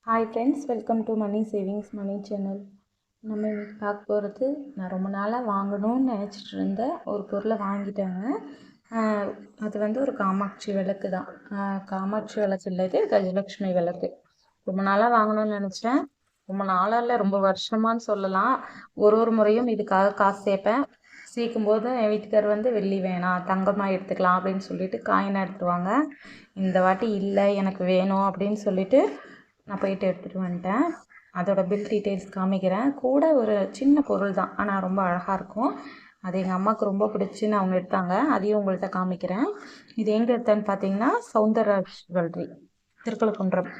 Hi friends, welcome to money savings money channel. நம்ம இன்னைக்கு பார்க்க போகிறது, நான் ரொம்ப நாளாக வாங்கணும்னு நினச்சிட்டு இருந்த ஒரு பொருளை வாங்கிட்டேங்க. அது வந்து ஒரு காமாட்சி விளக்கு தான். காமாட்சி விளக்கு இல்லை, இது கஜலட்சுமி விளக்கு. ரொம்ப நாளாக வாங்கணும்னு நினச்சேன். ரொம்ப நாளாக இல்லை, ரொம்ப வருஷமானு சொல்லலாம். ஒரு முறையும் இதுக்காக காசு சேர்ப்பேன். சேர்க்கும்போது என் வீட்டுக்கார் வந்து வெள்ளி வேணாம், தங்கமாக எடுத்துக்கலாம் அப்படின்னு சொல்லிட்டு காயினாக எடுத்துருவாங்க. இந்த வாட்டி இல்லை, எனக்கு வேணும் அப்படின்னு சொல்லிட்டு நான் போயிட்டு எடுத்துகிட்டு வந்துட்டேன். அதோட பில் டீட்டெயில்ஸ் காமிக்கிறேன். கூட ஒரு சின்ன பொருள் தான், ஆனால் ரொம்ப அழகாக இருக்கும். அது எங்கள் அம்மாவுக்கு ரொம்ப பிடிச்சின்னு அவங்க எடுத்தாங்க. அதையும் உங்கள்கிட்ட காமிக்கிறேன். இது எங்கே எடுத்தேன்னு பார்த்தீங்கன்னா, சௌந்தரராஜ் ஜுவல்லரி, திருக்கழுக்குன்றம்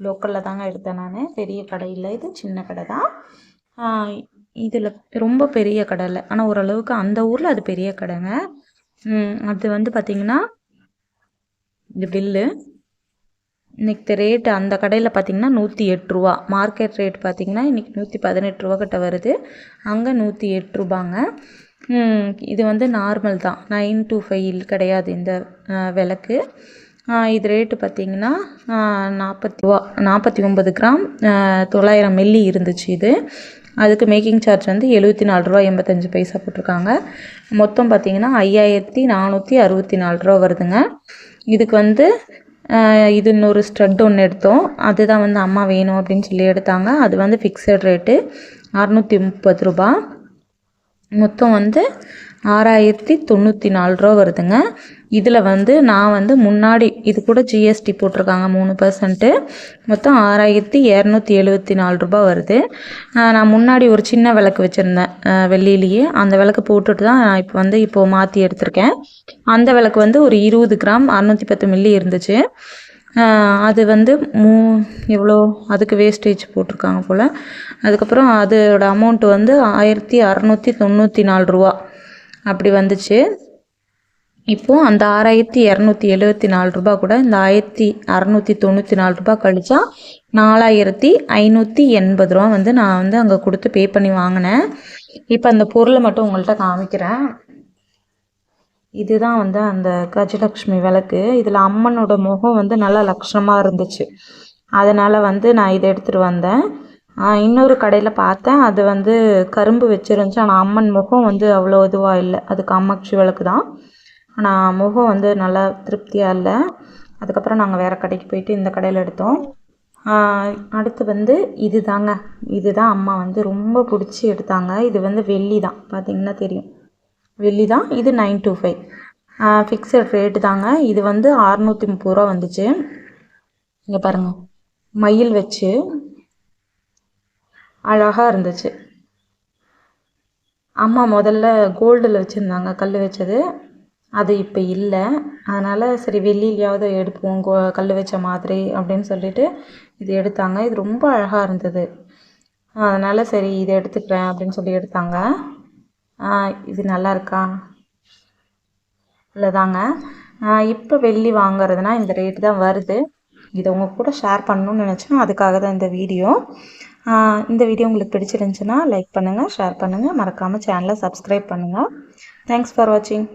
லோக்கலில் தாங்க எடுத்தேன் நான். பெரிய கடை இல்லை, இது சின்ன கடை தான். இதில் ரொம்ப பெரிய கடை இல்லை, ஆனால் ஓரளவுக்கு அந்த ஊரில் அது பெரிய கடைங்க. அது வந்து பார்த்திங்கன்னா, இது பில்லு. இன்றைக்கி ரேட்டு அந்த கடையில் பார்த்திங்கன்னா 108 ரூபா. மார்க்கெட் ரேட் பார்த்திங்கன்னா இன்றைக்கி 118 ரூபா கிட்ட வருது. அங்கே 108 ரூபாங்க. இது வந்து நார்மல் தான், 925 கிடையாது இந்த விளக்கு. இது ரேட்டு பார்த்திங்கன்னா 40 ரூபா. 49 கிராம் 900 மில்லி இருந்துச்சு இது. அதுக்கு மேக்கிங் சார்ஜ் வந்து 74 ரூபா 85 பைசா போட்டிருக்காங்க. மொத்தம் பார்த்திங்கன்னா 5464 ரூபா வருதுங்க. இதுக்கு வந்து இது இன்னொரு ஸ்டட் ஒன்று எடுத்தோம். அதுதான் வந்து அம்மா வேணும் அப்படின்னு சொல்லி எடுத்தாங்க. அது வந்து ஃபிக்ஸட் ரேட்டு 630 ரூபா. மொத்தம் வந்து 6094 ரூபா வருதுங்க. இதில் வந்து நான் வந்து முன்னாடி இது கூட ஜிஎஸ்டி போட்டிருக்காங்க 3%. மொத்தம் 6274 ரூபா வருது. நான் முன்னாடி ஒரு சின்ன விளக்கு வச்சுருந்தேன் வெள்ளியிலேயே. அந்த விளக்கு போட்டுட்டு தான் நான் இப்போது மாற்றி எடுத்திருக்கேன். அந்த விளக்கு வந்து ஒரு 20 கிராம் 610 மில்லி இருந்துச்சு. அது வந்து எவ்வளோ அதுக்கு வேஸ்டேஜ் போட்டிருக்காங்க போல். அதுக்கப்புறம் அதோட அமௌண்ட்டு வந்து 1694 ரூபா அப்படி வந்துச்சு. இப்போது அந்த 6274 ரூபா கூட இந்த 1694 ரூபா கழிச்சா 4580 ரூபா வந்து நான் வந்து அங்கே கொடுத்து பே பண்ணி வாங்கினேன். இப்போ அந்த பொருளை மட்டும் உங்கள்கிட்ட காமிக்கிறேன். இதுதான் வந்து அந்த கஜலட்சுமி விளக்கு. இதில் அம்மனோட முகம் வந்து நல்லா லட்சணமாக இருந்துச்சு. அதனால் வந்து நான் இதை எடுத்துகிட்டு வந்தேன். இன்னொரு கடையில் பார்த்தேன், அது வந்து கரும்பு வச்சுருந்துச்சு. ஆனால் அம்மன் முகம் வந்து அவ்வளோ இதுவாக இல்லை. அது காமாட்சி விளக்கு தான், ஆனால் முகம் வந்து நல்லா திருப்தியாக இல்லை. அதுக்கப்புறம் நாங்கள் வேறு கடைக்கு போயிட்டு இந்த கடையில் எடுத்தோம். அடுத்து வந்து இதுதான் அம்மா வந்து ரொம்ப பிடிச்சி எடுத்தாங்க. இது வந்து வெள்ளி தான், பார்த்திங்கன்னா தெரியும், வெள்ளி தான். இது 925 ஃபிக்ஸட் ரேட்டு தாங்க. இது வந்து 630 ரூபா வந்துச்சு. இங்கே பாருங்கள், மயில் வச்சு அழகாக இருந்துச்சு. அம்மா முதல்ல கோல்டில் வச்சுருந்தாங்க, கல் வச்சது. அது இப்போ இல்லை. அதனால் சரி வெள்ளியிலையாவது எடுப்போம், கல் வச்ச மாதிரி அப்படின்னு சொல்லிட்டு இது எடுத்தாங்க. இது ரொம்ப அழகாக இருந்தது. அதனால் சரி இதை எடுத்துக்கிறேன் அப்படின்னு சொல்லி எடுத்தாங்க. இது நல்லா இருக்கா இல்லைதாங்க. இப்போ வெள்ளி வாங்குறதுனா இந்த ரேட்டு தான் வருது. இதை உங்கள் கூட ஷேர் பண்ணணும்னு நினச்சேன், அதுக்காக தான் இந்த வீடியோ. இந்த வீடியோ உங்களுக்கு பிடிச்சிருந்துச்சுன்னா லைக் பண்ணுங்கள், ஷேர் பண்ணுங்கள், மறக்காமல் சேனலை சப்ஸ்கிரைப் பண்ணுங்கள். தேங்க்ஸ் ஃபார் வாட்சிங்.